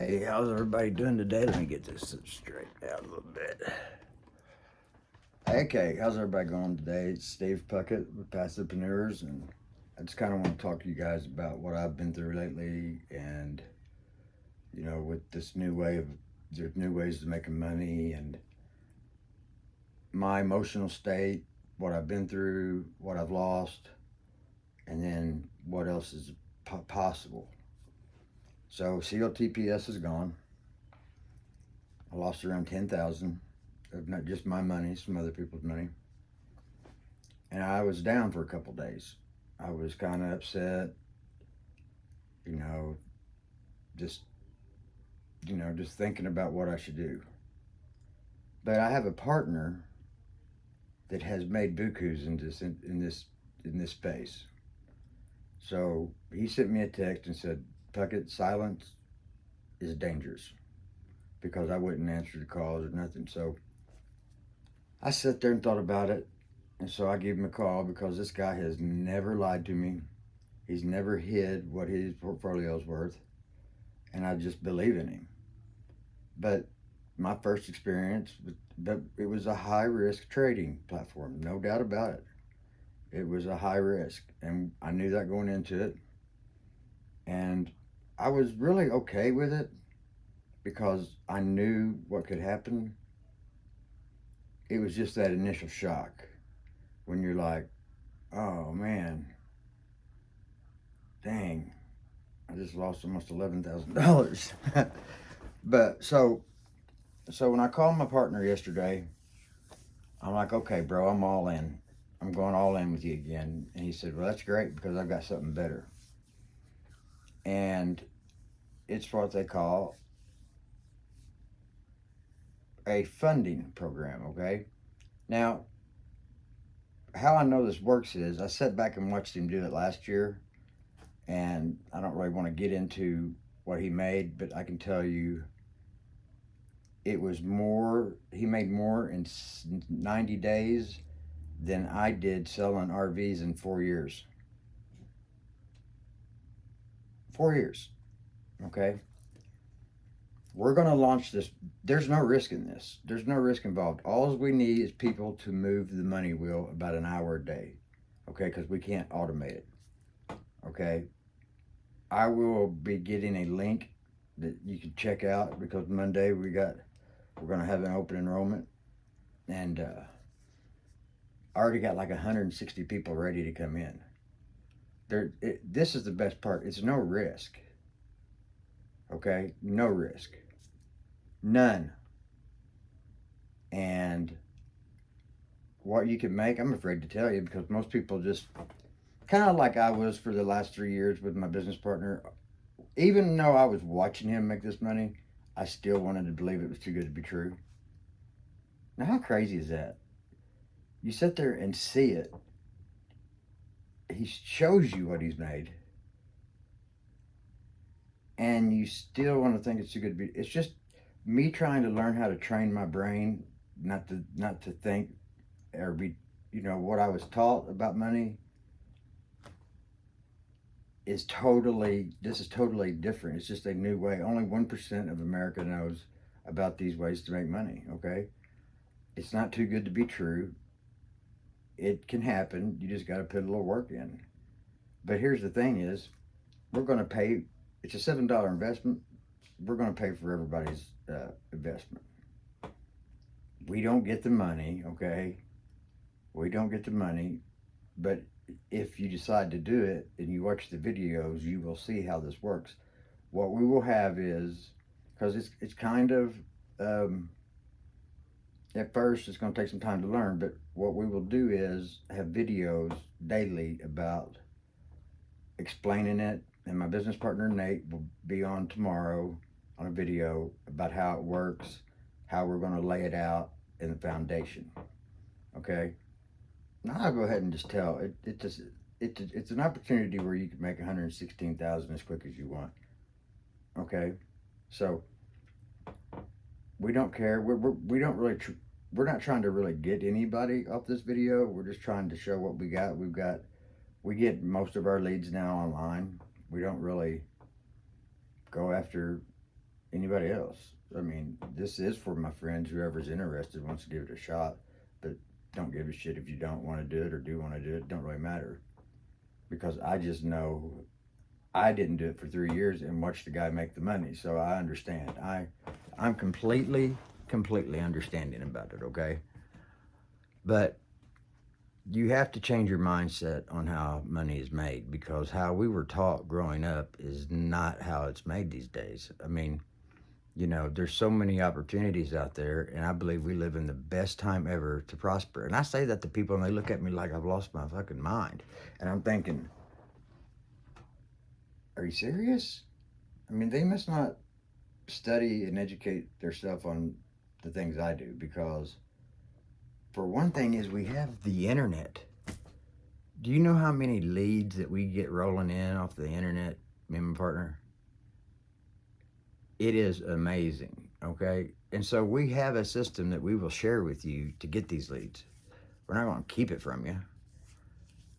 Hey, how's everybody doing today? Let me get this straight out a little bit. Okay, how's everybody going today? It's Steve Puckett with Passivepreneurs, and I just kind of want to talk to you guys about what I've been through lately, and with this new way of there's new ways of making money, and my emotional state, what I've been through, what I've lost, and then what else is possible. So CLTPS is gone. I lost around 10,000 of not just my money, some other people's money. And I was down for a couple days. I was kind of upset, you know, just just thinking about what I should do. But I have a partner that has made bukus in this space. So he sent me a text and said, "Puckett, silence is dangerous," because I wouldn't answer the calls or nothing. So I sat there and thought about it. And so I gave him a call because this guy has never lied to me. He's never hid what his portfolio is worth. And I just believe in him. But my first experience, but it was a high risk trading platform, no doubt about it. It was a high risk. And I knew that going into it. And I was really okay with it because I knew what could happen. It was just that initial shock when you're like, oh man, dang, I just lost almost $11,000. But so when I called my partner yesterday, I'm like, okay, bro, I'm all in. I'm going all in with you again. And he said, well, that's great because I've got something better. And it's what they call a funding program, okay? Now, how I know this works is I sat back and watched him do it last year, and I don't really want to get into what he made, but I can tell you it was more, he made more in 90 days than I did selling RVs in 4 years. 4 years, okay? We're going to launch this. There's no risk in this. There's no risk involved. All we need is people to move the money wheel about an hour a day, okay? Because we can't automate it, okay? I will be getting a link that you can check out because Monday we're going to have an open enrollment, and I already got like 160 people ready to come in. This is the best part. It's no risk, okay? No risk. None. And what you can make, I'm afraid to tell you because most people just kind of like I was for the last 3 years with my business partner. Even though I was watching him make this money, I still wanted to believe it was too good to be true. Now, how crazy is that? You sit there and see it. He shows you what he's made, and you still want to think it's too good to be. It's just me trying to learn how to train my brain not to think or be, what I was taught about money is this is totally different. It's just a new way. Only 1% of America knows about these ways to make money, okay? It's not too good to be true. It can happen. You just got to put a little work in. But here's the thing is, we're going to pay, it's a $7 investment. We're going to pay for everybody's investment. We don't get the money, okay? We don't get the money, but if you decide to do it and you watch the videos, you will see how this works. What we will have is, because it's kind of, at first it's going to take some time to learn, but what we will do is have videos daily about explaining it, and my business partner Nate will be on tomorrow on a video about how it works, how we're going to lay it out in the foundation, okay? Now I'll go ahead and just tell it's an opportunity where you can make 116,000 as quick as you want. Okay, so we don't care. We don't really. We're not trying to really get anybody off this video. We're just trying to show what we got. We get most of our leads now online. We don't really go after anybody else. I mean, this is for my friends, whoever's interested wants to give it a shot, but don't give a shit if you don't want to do it or do want to do it. Don't really matter, because I just know I didn't do it for 3 years and watched the guy make the money, so I understand. I'm completely understanding about it. Okay, but you have to change your mindset on how money is made, because how we were taught growing up is not how it's made these days. I mean, there's so many opportunities out there, and I believe we live in the best time ever to prosper. And I say that to people, and they look at me like I've lost my fucking mind. And I'm thinking, are you serious? I mean, they must not study and educate themselves on the things I do, because for one thing is we have the internet. Do you know how many leads that we get rolling in off the internet, me and my partner? It is amazing, okay? And so we have a system that we will share with you to get these leads. We're not going to keep it from you.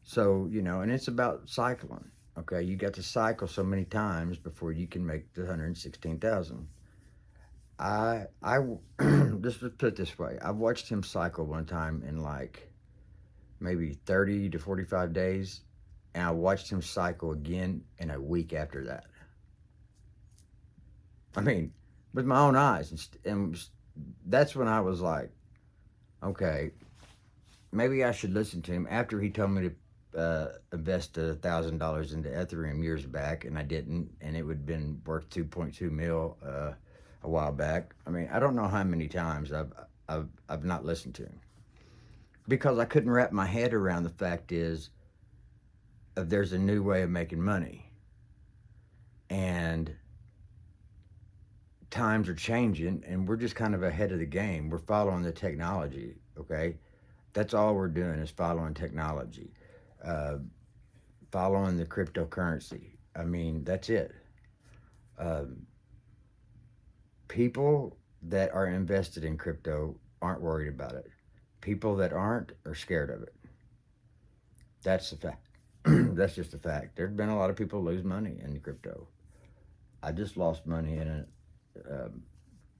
So, and it's about cycling, okay? You got to cycle so many times before you can make the 116,000. I just put it this way. I've watched him cycle one time in like maybe 30 to 45 days, and I watched him cycle again in a week after that. I mean, with my own eyes. And that's when I was like, okay, maybe I should listen to him. After he told me to invest $1,000 into Ethereum years back, and I didn't, and it would have been worth 2.2 mil a while back. I mean, I don't know how many times I've not listened to him, because I couldn't wrap my head around the fact is there's a new way of making money, and times are changing, and we're just kind of ahead of the game. We're following the technology, okay? That's all we're doing is following technology, uh, following the cryptocurrency. I mean, that's it. Um, People that are invested in crypto aren't worried about it. People that aren't are scared of it. That's the fact. That's just a fact. There's been a lot of people lose money in crypto. I just lost money in a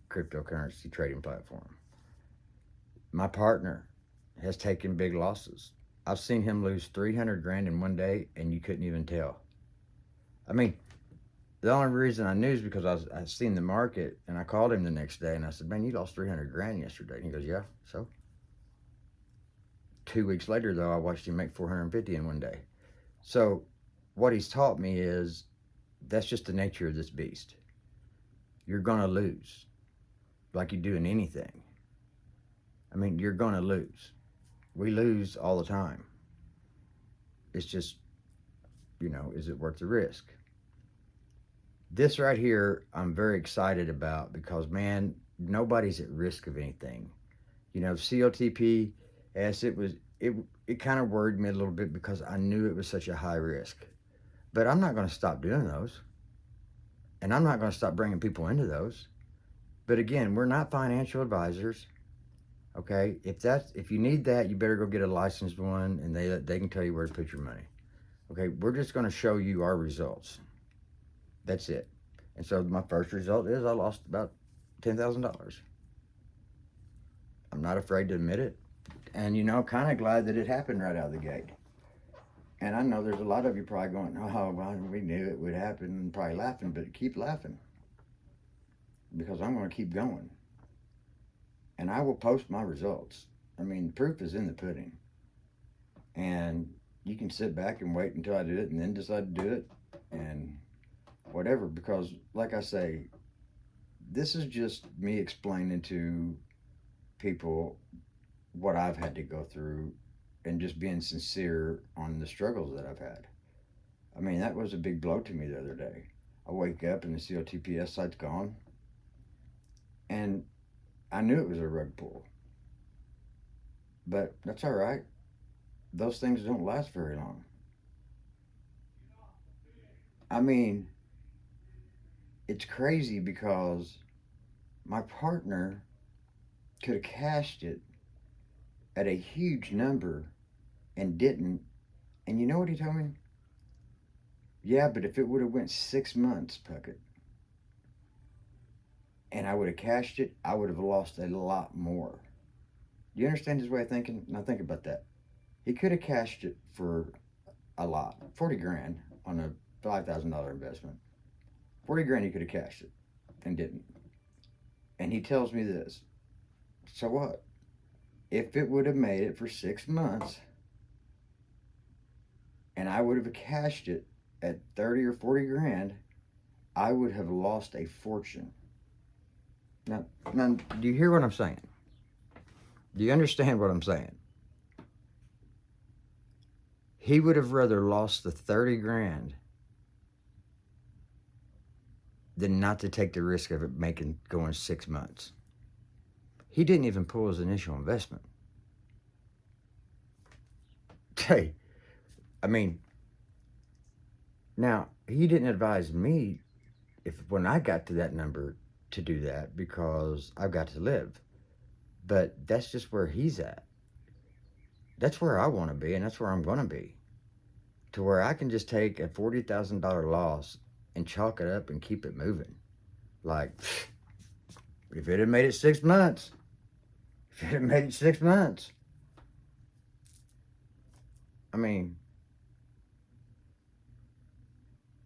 cryptocurrency trading platform. My partner has taken big losses. I've seen him lose 300 grand in one day, and you couldn't even tell. I mean, the only reason I knew is because I seen the market, and I called him the next day and I said, "Man, you lost 300 grand yesterday." And he goes, "Yeah, so." 2 weeks later, though, I watched him make 450 in one day. So, what he's taught me is that's just the nature of this beast. You're gonna lose, like you do in anything. I mean, you're gonna lose. We lose all the time. It's just, is it worth the risk? This right here, I'm very excited about, because, man, nobody's at risk of anything. COTP, as it kind of worried me a little bit, because I knew it was such a high risk. But I'm not going to stop doing those, and I'm not going to stop bringing people into those. But again, we're not financial advisors. Okay, if you need that, you better go get a licensed one, and they can tell you where to put your money. Okay, we're just going to show you our results. That's it. And so my first result is I lost about $10,000. I'm not afraid to admit it, and kind of glad that it happened right out of the gate. And I know there's a lot of you probably going, "Oh, well, we knew it would happen," and probably laughing, but keep laughing, because I'm going to keep going, and I will post my results. I mean, proof is in the pudding, and you can sit back and wait until I do it, and then decide to do it, and whatever. Because, like I say, this is just me explaining to people what I've had to go through, and just being sincere on the struggles that I've had. I mean, that was a big blow to me the other day. I wake up and the COTPS site's gone, and I knew it was a rug pull, but that's all right. Those things don't last very long. I mean, it's crazy, because my partner could have cashed it at a huge number and didn't. And you know what he told me? Yeah, but if it would have went 6 months, Puckett, and I would have cashed it, I would have lost a lot more. Do you understand his way of thinking? Now think about that. He could have cashed it for a lot, 40 grand on a $5,000 investment. 40 grand he could have cashed it and didn't. And he tells me this. So what? If it would have made it for 6 months and I would have cashed it at 30 or 40 grand, I would have lost a fortune. Now, do you hear what I'm saying? Do you understand what I'm saying? He would have rather lost the 30 grand than not to take the risk of it going 6 months. He didn't even pull his initial investment. Hey, I mean, now he didn't advise me when I got to that number to do that because I've got to live. But that's just where he's at. That's where I want to be, and that's where I'm going to be. To where I can just take a $40,000 loss and chalk it up and keep it moving. Like, if it had made it 6 months, I mean,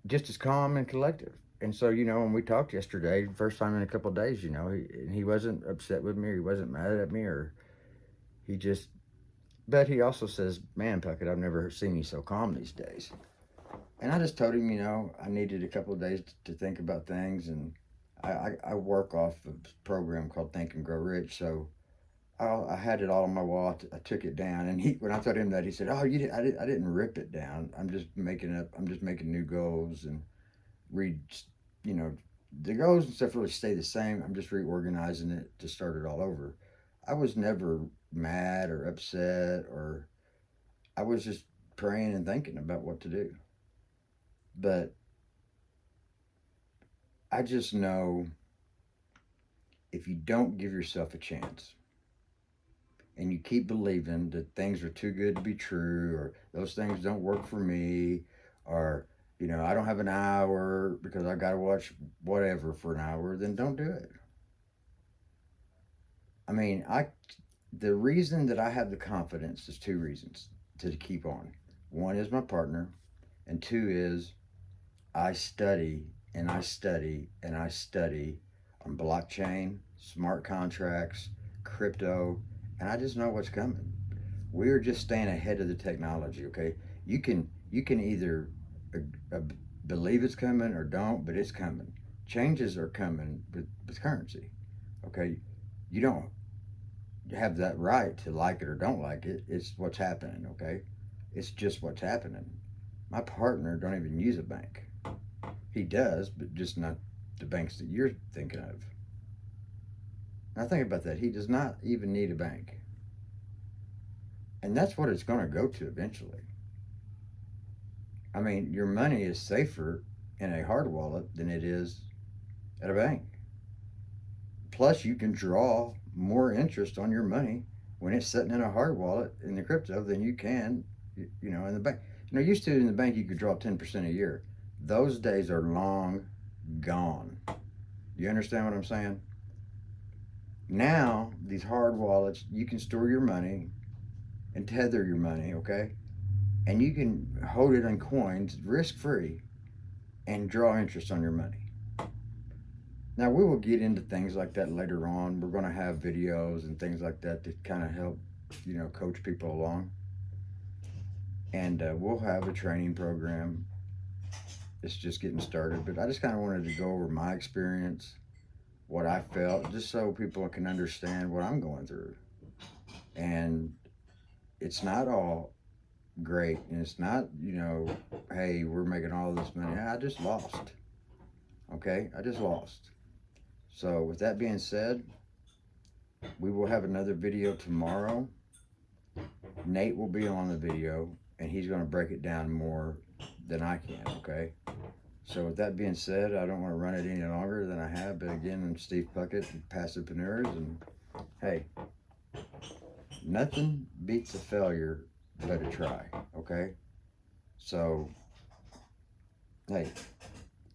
just as calm and collective. And so, when we talked yesterday, first time in a couple of days, he wasn't upset with me, or he wasn't mad at me, or he just, but he also says, man, Puckett, I've never seen you so calm these days. And I just told him, I needed a couple of days to think about things. And I work off a program called Think and Grow Rich. So I had it all on my wall. I took it down. And when I told him that, he said, oh, I didn't rip it down. I'm just making new goals and the goals and stuff really stay the same. I'm just reorganizing it to start it all over. I was never mad or upset, or I was just praying and thinking about what to do. But I just know if you don't give yourself a chance and you keep believing that things are too good to be true, or those things don't work for me, or I don't have an hour because I got to watch whatever for an hour, then don't do it. I mean, the reason that I have the confidence is two reasons to keep on. One is my partner, and two is I study and I study and I study on blockchain, smart contracts, crypto, and I just know what's coming. We're just staying ahead of the technology, okay? You can either believe it's coming or don't, but it's coming. Changes are coming with currency, okay? You don't have that right to like it or don't like it. It's what's happening, okay? It's just what's happening. My partner don't even use a bank. He does, but just not the banks that you're thinking of. Now think about that. He does not even need a bank. And that's what it's going to go to eventually. I mean, your money is safer in a hard wallet than it is at a bank. Plus, you can draw more interest on your money when it's sitting in a hard wallet in the crypto than you can, in the bank. Used to in the bank, you could draw 10% a year. Those days are long gone. You understand what I'm saying? Now, these hard wallets, you can store your money and tether your money, okay? And you can hold it in coins risk-free and draw interest on your money. Now, we will get into things like that later on. We're going to have videos and things like that to kind of help, coach people along. And we'll have a training program. It's just getting started. But I just kind of wanted to go over my experience, what I felt, just so people can understand what I'm going through. And it's not all great. And it's not, hey, we're making all this money. I just lost. Okay? I just lost. So with that being said, we will have another video tomorrow. Nate will be on the video, and he's going to break it down more than I can, okay? So with that being said, I don't want to run it any longer than I have. But again, I'm Steve Puckett, Passivepreneurs, and hey, nothing beats a failure but a try, okay? So, hey,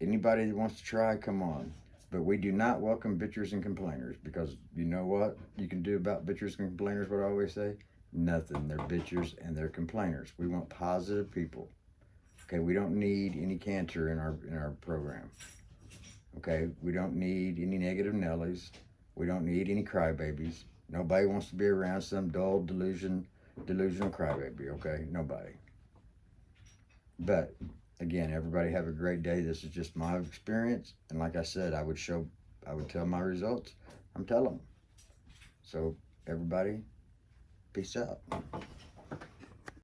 anybody that wants to try, come on. But we do not welcome bitchers and complainers, because you know what you can do about bitchers and complainers? What I always say? Nothing. They're bitchers and they're complainers. We want positive people. Okay, we don't need any cancer in our program. Okay, we don't need any negative Nellies. We don't need any crybabies. Nobody wants to be around some dull delusional crybaby. Okay, nobody. But again, everybody have a great day. This is just my experience, and like I said, I would tell my results. I'm telling them. So everybody, peace out.